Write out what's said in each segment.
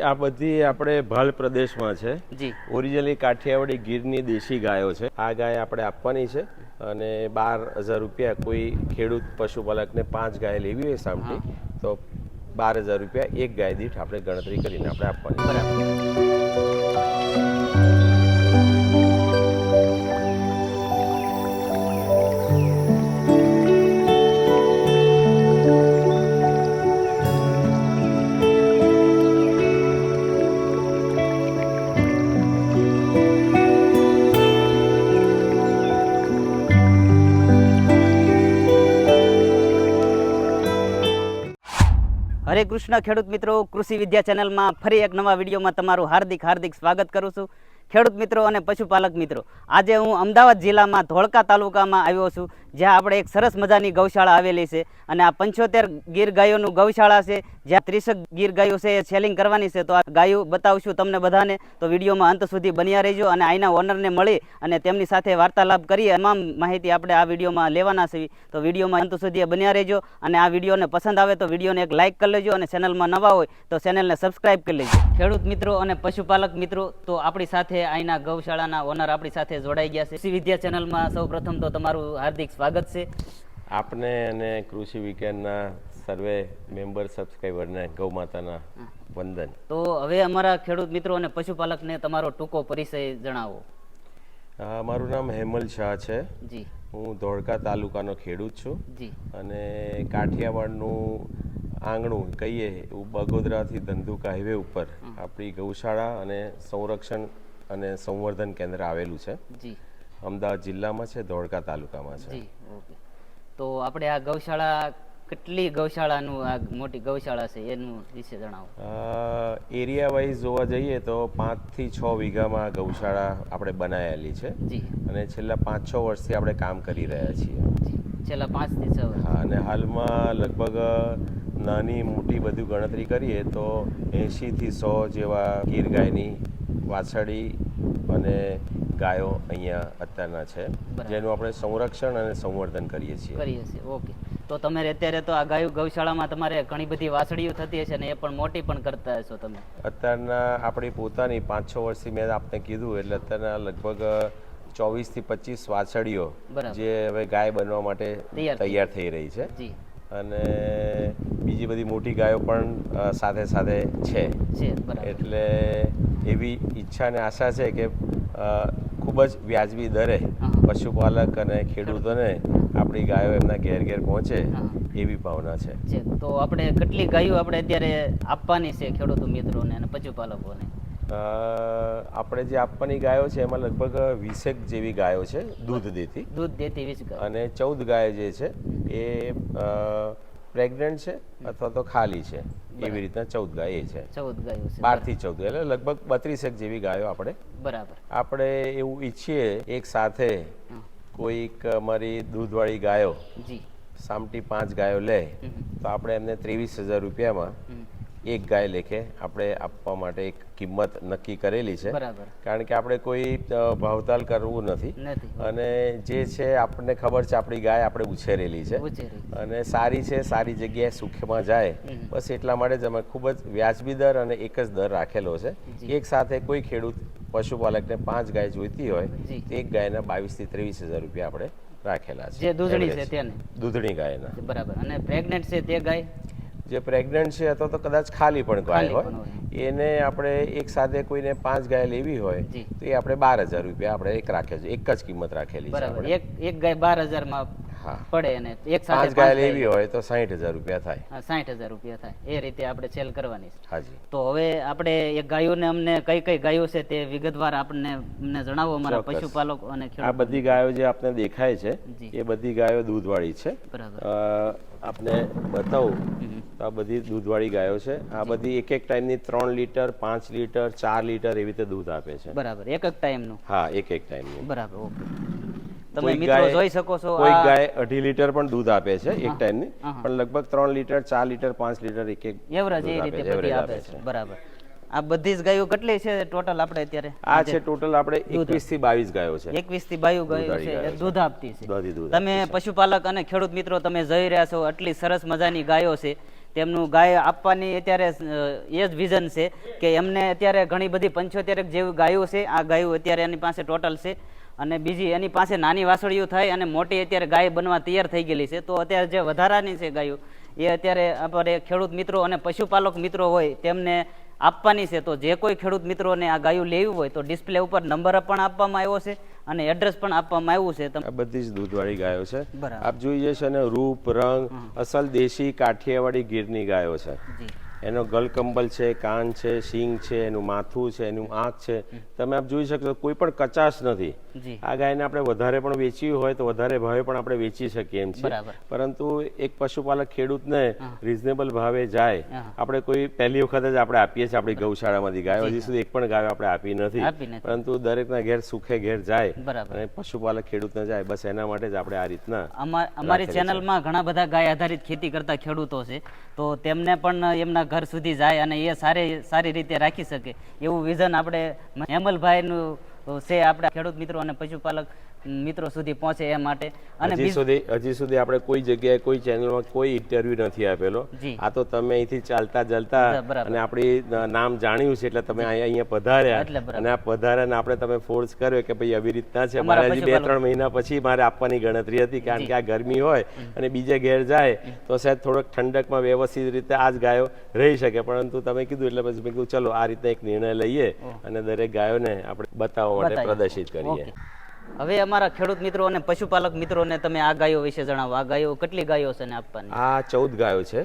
આ બધી આપણે ભાલ પ્રદેશમાં છે જી ઓરિજિનલી કાઠિયાવાડી ગીરની દેશી ગાયો છે. આ ગાય આપણે આપવાની છે અને 12,000 રૂપિયા. કોઈ ખેડૂત પશુપાલકને 5 ગાય લેવી હોય સામટી તો 12,000 રૂપિયા એક ગાય દીઠ આપણે ગણતરી કરીને આપણે આપવાની. બરાબર. હરે કૃષ્ણ ખેડૂત મિત્રો, કૃષિ વિદ્યા ચેનલમાં ફરી એક નવા વિડીયોમાં તમારું હાર્દિક સ્વાગત કરું છું. ખેડૂત મિત્રો અને પશુપાલક મિત્રો, આજે હું અમદાવાદ જિલ્લામાં ધોળકા તાલુકામાં આવ્યો છું, જ્યાં આપણે એક સરસ મજાની ગૌશાળા આવેલી છે અને આ 75 ગીર ગાયોનું ગૌશાળા છે, જ્યાં 30 ગીર ગાયો છે એ સેલિંગ કરવાની છે. તો આ ગાયો બતાવશું તમને બધાને, તો વિડીયોમાં અંત સુધી બન્યા રહેજો અને આના ઓનરને મળી અને તેમની સાથે વાર્તાલાપ કરી તમામ માહિતી આપણે આ વિડીયોમાં લેવાના છે. તો વિડીયોમાં અંત સુધી બન્યા રહેજો અને આ વિડીયોને પસંદ આવે તો વિડીયોને એક લાઇક કરી લેજો અને ચેનલમાં નવા હોય તો ચેનલને સબસ્ક્રાઇબ કરી લેજો. ખેડૂત મિત્રો અને પશુપાલક મિત્રો, તો આપણી સાથે અહીંના ગૌશાળાના ઓનર આપણી સાથે જોડાઈ ગયા છે. કૃષિ વિદ્યા ચેનલમાં સૌ પ્રથમ તો તમારું હાર્દિક સ્વાગત છે. આપને અને કૃષિ વિજ્ઞાનના સર્વે મેમ્બર સબસ્ક્રાઈબરને ગૌ માતાના વંદન. તો હવે અમારા ખેડૂત મિત્રો અને પશુપાલકને તમારો ટૂંકો પરિચય જણાવો. મારું નામ હેમલ શાહ છે. જી. હું ધોળકા તાલુકાનો ખેડૂત છું. જી. અને કાઠિયાવાડનું આંગણું કહીએ એવું બગોદરાથી ધંધુકા હાઈવે ઉપર આપણી ગૌશાળા અને સંરક્ષણ અને સંવર્ધન કેન્દ્ર આવેલું છે. જી. અમદાવાદ જિલ્લામાં છે, ધોળકા તાલુકામાં છે. જી. ઓકે. તો આપણે આ ગૌશાળા કેટલી ગૌશાળાનું આ મોટી ગૌશાળા છે એનું વિશે જણાવો. એરિયા વાઇઝ જોવા જઈએ તો 5 થી 6 વીઘામાં ગૌશાળા આપણે બનાવેલી છે. જી. અને છેલ્લા 5-6 વર્ષથી આપણે કામ કરી રહ્યા છીએ. જી. છેલ્લા 5 થી 6 વર્ષ. હા, અને હાલમાં લગભગ નાની મોટી બધું ગણતરી કરીએ તો 80 થી 100 જેવા ગીર ગાયની વાછડી અને ગાયો અહીંયા અત્યારના છે, જેનું આપણે સંરક્ષણ અને સંવર્ધન કરીએ છીએ. ઓકે. તો તમે અત્યારે તો આ ગાયો ગૌશાળામાં તમારે ઘણી બધી વાછડીઓ થતી હશે ને એ પણ મોટી પણ કરતા હશો તમે. અત્યારના આપણી પોતાની 5-6 વર્ષથી મેં આપને કીધું એટલે અત્યારના લગભગ 24 થી 25 વાછડીઓ જે હવે ગાય બનવા માટે તૈયાર થઈ રહી છે. જી. અને બીજી બધી મોટી ગાયો પણ સાથે સાથે છે. એટલે એવી ઈચ્છા અને આશા છે કે ખૂબ જ વ્યાજબી દરે પશુપાલક અને ખેડૂતોને આપણી ગાયો એમના ઘેર ઘેર પહોંચે એવી ભાવના છે. તો આપણે કેટલી ગાયો આપણે અત્યારે આપવાની છે ખેડૂતો મિત્રોને અને પશુપાલકોને? આપણે જે આપવાની ગાયો છે એમાં લગભગ 20 જેવી ગાયો છે દૂધ દેતી 20 ગાયો, અને 14 ગાયો જે છે એ પ્રેગ્નન્ટ છે અથવા તો ખાલી છે. એવી રીતના 14 ગાય છે. 14 ગાયો છે. 12 થી 14 એટલે લગભગ 32 જેવી ગાયો આપણે એવું ઈચ્છીએ એક સાથે કોઈક અમારી દૂધવાળી ગાયો સામટી 5 ગાયો લે તો આપણે એમને 23,000 રૂપિયામાં એક ગાય લેખે આપણે આપવા માટે એક કિંમત નક્કી કરેલી છે. કારણ કે આપણે કોઈ ભાવતાલ કરવું નથી અને જે છે આપણને ખબર છે આપણી ગાય આપણે ઉછેરેલી છે અને સારી છે, સારી જગ્યાએ સુખમાં જાય, બસ એટલા માટે જ અમે ખૂબ જ વ્યાજબી દર અને એક જ દર રાખેલો છે. એક સાથે કોઈ ખેડૂત પશુપાલકને 5 ગાય જોઈતી હોય તો એક ગાયના 22,000 થી 23,000 રૂપિયા આપણે રાખેલા છે. જે દૂધણી છે તેને? દૂધણી ગાયના. બરાબર. અને પ્રેગ્નન્ટ છે તે ગાય? જે પ્રેગ્નન્ટ છે અથવા તો કદાચ ખાલી પણ ગાય હોય એને આપણે એક સાથે કોઈને 5 ગાય લેવી હોય તો એ આપણે 12,000 રૂપિયા આપણે એક રાખે છે. એક જ કિંમત રાખેલી છે. એક ગાય 12,000 માં પડે અને એક સાથે 5 ગાય લેવી હોય તો 60,000 રૂપિયા થાય. 60,000 રૂપિયા થાય. એ રીતે આપણે સેલ કરવાની છે. હાજી. તો હવે આપણે એ ગાયોને અમને કઈ કઈ ગાયો છે તે વિગતવાર અમને જણાવો અમારા પશુપાલકો અને ખેડૂતો. આ બધી ગાયો જે આપને દેખાય છે એ બધી ગાયો દૂધવાળી છે. આપને બતાવું તો આ બધી દૂધવાળી ગાયો છે. આ બધી એક ટાઈમની 3 લીટર 5 લીટર 4 લીટર એવી રીતે દૂધ આપે છે. બરાબર. એક ટાઈમનું? હા, એક ટાઈમનું. બરાબર. ઓકે. તમે મિત્રો જોઈ શકો છો કોઈ ગાય 2.5 લીટર પણ દૂધ આપે છે એક ટાઈમની, પણ લગભગ 3 લીટર 4 લીટર 5 લીટર એક એવરેજ એ રીતે બધી આપે છે. બરાબર. આ બધી જ ગાયો કેટલી છે ટોટલ આપણે અત્યારે? આ છે ટોટલ આપણે 21 થી 22 ગાયો છે. 21 થી 22 ગાયો છે દૂધ આપતી છે. તમે પશુપાલક અને ખેડૂત મિત્રો તમે જોઈ રહ્યા છો આટલી સરસ મજાની ગાયો છે. તેમનું ગાય આપવાની અત્યારે એ જ વિઝન છે કે એમને અત્યારે ઘણી બધી 75 જેવી ગાયો છે. આ ગાયો અત્યારે એની પાસે ટોટલ છે અને બીજી એની પાસે નાની વાસળીઓ થાય અને મોટી અત્યારે ગાય બનવા તૈયાર થઈ ગયેલી છે. તો અત્યારે જે વધારાની છે ગાયો એ અત્યારે આપણે ખેડૂત મિત્રો અને પશુપાલક મિત્રો હોય તેમને આપવાની છે. તો જે કોઈ ખેડૂત મિત્રોને આ ગાયો લેવી હોય તો ડિસ્પ્લે ઉપર નંબર પણ આપવામાં આવ્યો છે અને એડ્રેસ પણ આપવામાં આવ્યું છે. આ બધી જ દૂધવાળી ગાયો છે. આપ જોઈ જશો ને રૂપ રંગ અસલ દેશી કાઠિયાવાડી ગીરની ગાયો છે. એનો ગલકંબલ છે, કાન છે, શીંગ છે, એનું માથું છે, એનું આંખ છે, તમે આપ જોઈ શકો કોઈ પણ કચાશ નથી. આ ગાયને આપણે વધારે પણ વેચવી હોય તો વધારે ભાવે પણ આપણે વેચી શકીએ એમ છે. પરંતુ એક પશુપાલક ખેડૂતને રીઝનેબલ ભાવે જાય, આપણે કોઈ પહેલી વખત જ આપણે આપીએ છીએ આપણી ગૌશાળામાંથી ગાયો. હજી સુધી એક પણ ગાયો આપણે આપી નથી, પરંતુ દરેકના ઘેર સુખે ઘેર જાય અને પશુપાલક ખેડૂતને જાય, બસ એના માટે જ આપણે આ રીતના અમારી ચેનલમાં ઘણા બધા ગાય આધારિત ખેતી કરતા ખેડૂતો છે. તો તેમને પણ એમના ઘર સુધી જાય અને એ સારી રીતે રાખી શકે એવું વિઝન આપણે હેમલભાઈનું છે આપણા ખેડૂત મિત્રો અને પશુપાલક મિત્રો સુધી પહોંચે એ માટે. અને હજી સુધી આપણે કોઈ જગ્યાએ કોઈ ચેનલમાં કોઈ ઇન્ટરવ્યુ નથી આપેલો. આ તો તમે અહીંથી ચાલતા અને આપણી નામ જાણ્યું છે એટલે તમે અહીંયા પધાર્યા અને આ પધાર્યા ને આપણે તમે ફોર્સ કર્યો કે ભાઈ આવી રીતના છે. મારે હજી 2-3 મહિના પછી મારે આપવાની ગણતરી હતી, કારણ કે આ ગરમી હોય અને બીજે ઘેર જાય તો સાહેબ થોડોક ઠંડકમાં વ્યવસ્થિત રીતે આ જ ગાયો રહી શકે. પરંતુ તમે કીધું એટલે પછી મેં કીધું ચલો આ રીતે એક નિર્ણય લઈએ અને દરેક ગાયોને આપણે બતાવવા માટે પ્રદર્શિત કરીએ. હવે અમારા ખેડૂત મિત્રો અને પશુપાલક મિત્રોને તમે આ ગાયો વિશે જણાવો. આ ગાયો કેટલી ગાયો છે ને આપવાની? આ 14 ગાયો છે.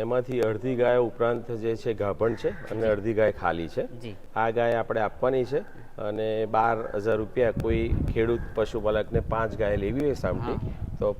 એમાંથી અડધી ગાયો ઉપરાંત જે છે ગાભણ છે અને અડધી ગાય ખાલી છે. આ ગાય આપણે આપવાની છે અને 12,000 રૂપિયા કોઈ ખેડૂત પશુપાલકને 5 ગાય લેવી હોય સામટી તો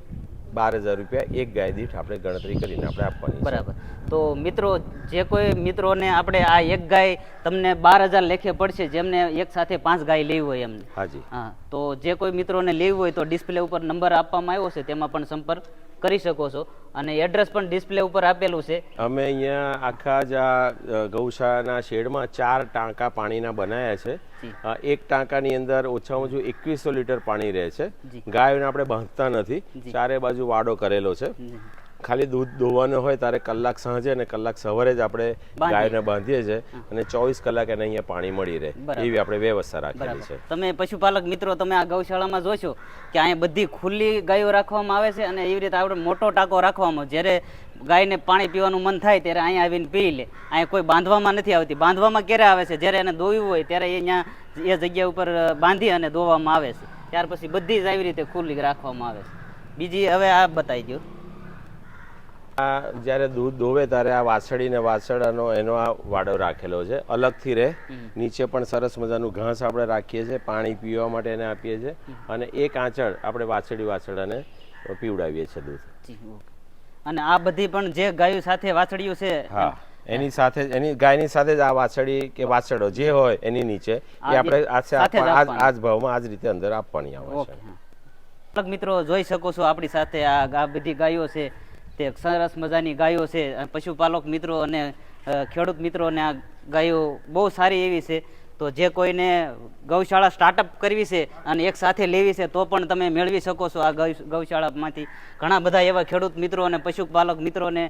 12,000 રૂપિયા એક ગાય દીઠ આપણે ગણતરી કરીને આપણે આપવાની. બરાબર. તો મિત્રો જે કોઈ મિત્રોને આપણે આ એક ગાય તમને 12,000 લેખે પડશે, જેમને એક સાથે 5 ગાય લેવી હોય એમને. હાજી. હા, તો જે કોઈ મિત્રોને લેવી હોય તો ડિસ્પ્લે ઉપર નંબર આપવામાં આવ્યો છે, તેમાં પણ સંપર્ક કરી શકો છો અને એડ્રેસ પણ ડિસ્પ્લે ઉપર આપેલું છે. અમે અહીંયા આખા જ આ ગૌશાળાના શેડમાં 4 ટાંકા પાણીના બનાવ્યા છે. એક ટાંકાની અંદર ઓછામાં ઓછું 2100 લીટર પાણી રહે છે. ગાયોને આપણે બાંધતા નથી, ચારે બાજુ વાડો કરેલો છે. ખાલી દૂધ દોવાનું હોય ત્યારે કલાક સાંજે અને કલાક સવારે જ આપણે ગાયને બાંધીએ છીએ અને 24 કલાક એને અહીંયા પાણી મળી રહે એવી આપણે વ્યવસ્થા રાખેલી છે. તમે પશુપાલક મિત્રો તમે આ ગૌશાળામાં જોશો કે અહીંયા બધી ખુલ્લી ગાયો રાખવામાં આવે છે અને એવી રીતે આપણે મોટો ટાંકો રાખવામાં, જ્યારે ગાયને પાણી પીવાનું મન થાય ત્યારે અહીંયા આવીને પી લે. અહીંયા કોઈ બાંધવામાં નથી આવતી. બાંધવામાં ક્યારે આવે છે? જ્યારે એને દોવ્યું હોય ત્યારે અહીંયા એ જગ્યા ઉપર બાંધી અને દોવામાં આવે છે. ત્યાર પછી બધી જ આવી રીતે ખુલ્લી રાખવામાં આવે છે. બીજી હવે આ બતાવી દો. આ જ્યારે દૂધ દોવે ત્યારે આ વાછડી ને વાછડાનો એનો આ વાડો રાખેલો છે, અલગથી રહે. નીચે પણ સરસ મજાનું ઘાસ આપણે રાખીએ છીએ, પાણી પીવા માટે એને આપીએ છીએ અને એક આંચળ આપણે વાછડાને પીવડાવીએ છીએ દૂધ. અને આ બધી પણ જે ગાયો સાથે વાછડીઓ છે, હા, એની સાથે એની ગાયની સાથે જ આ વાછડી કે વાછડો જે હોય એની નીચે એ આપણે આ જ ભાવમાં આ જ રીતે અંદર આપવાની આવે છે. મિત્રો જોઈ શકો છો આપણી સાથે આ બધી ગાયો છે, તે સરસ મજાની ગાયો છે. પશુપાલક મિત્રો અને ખેડૂત મિત્રોને આ ગાયો બહુ સારી એવી છે. તો જે કોઈને ગૌશાળા સ્ટાર્ટઅપ કરવી છે અને એક સાથે લેવી છે તો પણ તમે મેળવી શકો છો. આ ગૌશાળામાંથી ઘણા બધા એવા ખેડૂત મિત્રો અને પશુપાલક મિત્રોને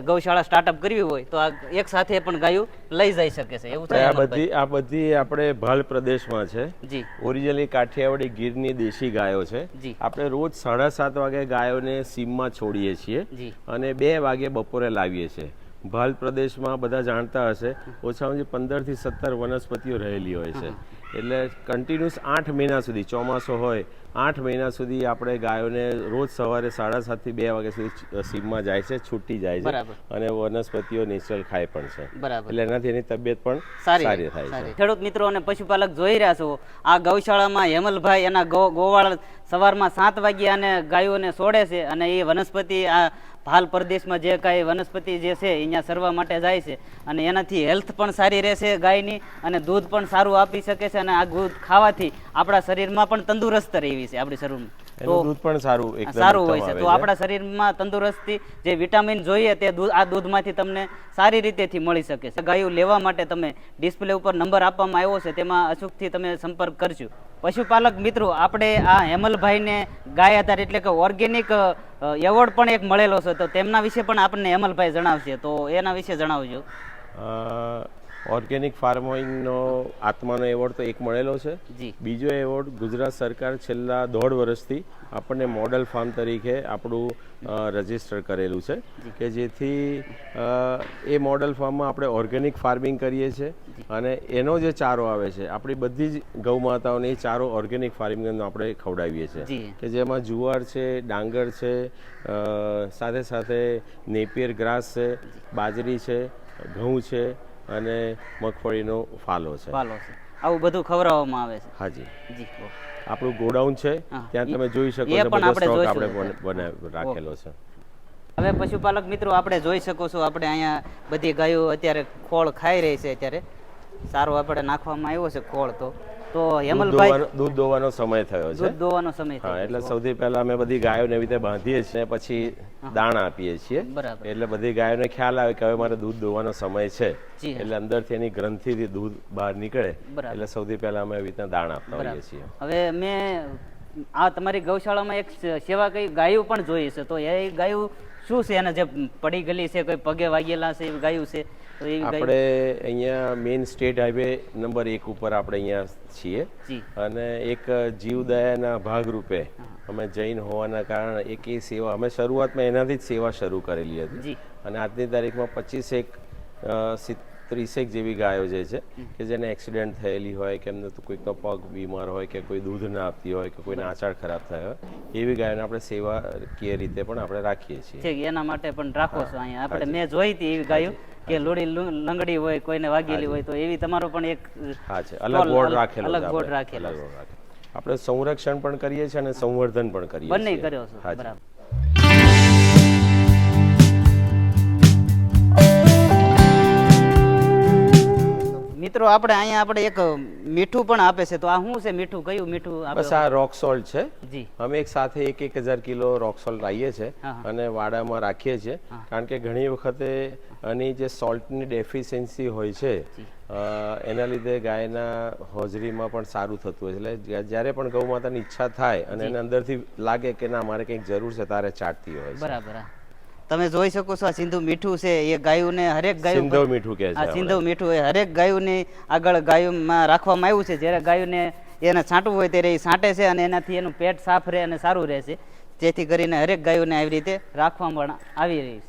ગૌશાળા સ્ટાર્ટઅપ કરવી હોય તો આ એક સાથે પણ ગાયો લઈ જઈ શકે છે. એવું છે. આ બધી આપણે ભાલ પ્રદેશમાં છે. જી. ઓરિજિનલી કાઠિયાવાડી ગીરની દેશી ગાયો છે. આપણે રોજ 7:30 વાગે ગાયોને સીમમાં છોડીએ છીએ અને 2 વાગે બપોરે લાવીએ છીએ. ભાલ પ્રદેશમાં બધા જાણતા હશે ઓછામાં ઓછી 15 થી 17 વનસ્પતિઓ રહેલી હોય છે. એટલે કન્ટિન્યુઅસ 8 મહિના સુધી, ચોમાસો હોય 8 મહિના સુધી આપણે ગાયોને રોજ સવારે 7:30 થી 2 વાગ્યા સુધી સીમમાં જાય છે, છૂટી જાય છે અને વનસ્પતિઓ નેચરલ ખાય પણ છે. એટલે એનાથી એની તબિયત પણ સારી થાય છે. ખેડૂત મિત્રો અને પશુપાલક જોઈ રહ્યા છો, આ ગૌશાળામાં હેમલભાઈ એના ગોવાળ સવારમાં 7 વાગ્યા અને ગાયોને છોડે છે અને એ વનસ્પતિ આ ભાલ પ્રદેશમાં જે કાંઈ વનસ્પતિ જે છે અહીંયા સરવા માટે જાય છે અને એનાથી હેલ્થ પણ સારી રહેશે ગાયની અને દૂધ પણ સારું આપી શકે છે અને આ દૂધ ખાવાથી આપણા શરીરમાં પણ તંદુરસ્ત રહેવી છે. આપણી શરીરમાં તો દૂધ પણ સારું હોય છે. તો આપણા શરીરમાં તંદુરસ્તી જે વિટામિન જોઈએ તે આ દૂધમાંથી તમને સારી રીતેથી મળી શકે છે. ગાયો લેવા માટે તમે ડિસ્પ્લે ઉપર નંબર આપવામાં આવ્યો છે, તેમાં અચૂકથી તમે સંપર્ક કરજો. પશુપાલક મિત્રો આપણે આ હેમલભાઈને ગાય આધાર એટલે કે ઓર્ગેનિક એવોર્ડ પણ એક મળેલો છે, તો તેમના વિશે પણ આપણને હેમલભાઈ જણાવશે, તો એના વિશે જણાવજો. ઓર્ગેનિક ફાર્મિંગનો આત્માનો એવોર્ડ તો એક મળેલો છે. બીજો એવોર્ડ ગુજરાત સરકાર છેલ્લા 1.5 વર્ષથી આપણને મોડલ ફાર્મ તરીકે આપણું રજીસ્ટર કરેલું છે કે જેથી એ મોડલ ફાર્મમાં આપણે ઓર્ગેનિક ફાર્મિંગ કરીએ છીએ અને એનો જે ચારો આવે છે આપણી બધી જ ગૌ માતાઓને એ ચારો ઓર્ગેનિક ફાર્મિંગનો આપણે ખવડાવીએ છીએ કે જેમાં જુવાર છે, ડાંગર છે, સાથે સાથે નેપિયર ગ્રાસ છે, બાજરી છે, ઘઉં છે અને મગફળીનો ફાલો છે. આવું બધું ખવડાવવામાં આવે છે. હાજી જી. આપણું ગોડાઉન છે, ત્યાં તમે જોઈ શકો છો બધો સ્ટોક આપણે રાખેલો છે. હવે પશુપાલક મિત્રો આપણે જોઈ શકો છો, આપણે અહીંયા બધી ગાયો અત્યારે ખોળ ખાઈ રહી છે. અત્યારે સારો આપણે નાખવામાં આવ્યો છે ખોળ. તો હેમલભાઈ દૂધ દોવાનો સમય થયો છે. દૂધ દોવાનો સમય થયો. એટલે સૌથી પહેલા અમે બધી ગાયોને એવી રીતે બાંધીએ છીએ, પછી દાણા આપીએ છીએ. એટલે બધી ગાયોને ખ્યાલ આવે કે હવે મારે દૂધ દોવાનો સમય છે, એટલે અંદરથી એની ગ્રંથિથી દૂધ બહાર નીકળે, એટલે સૌથી પહેલા અમે એવી રીતના દાણા આપતા હોઈએ છીએ. હવે મેં આ તમારી ગૌશાળામાં એક સેવા કઈ ગાયો પણ જોઈ છે, તો એ ગાયો શું છે? એને જે પડી ગયેલી છે, કોઈ પગે વાગેલા છે એવી ગાયો છે? આપણે અહીંયા મેઇન સ્ટેટ હાઈવે નંબર 1 ઉપર આપણે અહીંયા છીએ અને એક જીવદયાના ભાગરૂપે અમે જૈન હોવાના કારણે એક એ સેવા અમે શરૂઆતમાં એનાથી જ સેવા શરૂ કરેલી હતી અને આજની તારીખમાં 25-30 જેવી ગાયો જે છે કે જેને એક્સિડન્ટ થયેલી હોય કે એમને તો કોઈકનો પગ બીમાર હોય કે કોઈ દૂધ ના આપતી હોય કે કોઈને આચાર ખરાબ થયો હોય એવી ગાયોને આપણે સેવાકીય રીતે પણ આપણે રાખીએ છીએ. એના માટે પણ રાખો છો અહીંયા? આપણે મેં જોઈ હતી એવી ગાયો કે લોડી લંગડી હોય, કોઈને વાગેલી હોય, તો એવી તમારો પણ એક અલગ બોર્ડ રાખેલો. આપણે સંરક્ષણ પણ કરીએ છીએ અને સંવર્ધન પણ કરીએ છીએ. બંને કર્યો છો. બરાબર. મિત્રો આપણે અહીંયા આપણે એક મીઠું પણ આપે છે, તો આ શું છે મીઠું? કયું મીઠું? બસ આ રોક સોલ્ટ છે. અમે એક સાથે 1,000 કિલો રોક સોલ્ટ લાવીએ છીએ અને વાડામાં રાખીએ છીએ, કારણ કે ઘણી વખતે આની જે સોલ્ટની ડેફિશિયન્સી હોય છે એના લીધે ગાયના હોજરીમાં પણ સારું થતું હોય છે. એટલે જ્યારે પણ ગૌ માતાની ઈચ્છા થાય અને એને અંદરથી લાગે કે ના મારે કંઈક જરૂર છે તારે ચાટતી હોય છે. બરાબર. તમે જોઈ શકો છો આ સિંધુ મીઠું છે, એ ગાયોને હરેક ગાયો સિંધુ મીઠું કહે છે. આ સિંધુ મીઠું એ હરેક ગાયોને આગળ ગાયોમાં રાખવામાં આવ્યું છે. જ્યારે ગાયોને એને છાંટવું હોય ત્યારે એ છાંટે છે અને એનાથી એનું પેટ સાફ રહે અને સારું રહે છે, જેથી કરીને હરેક ગાયોને આવી રીતે રાખવામાં આવી રહી છે.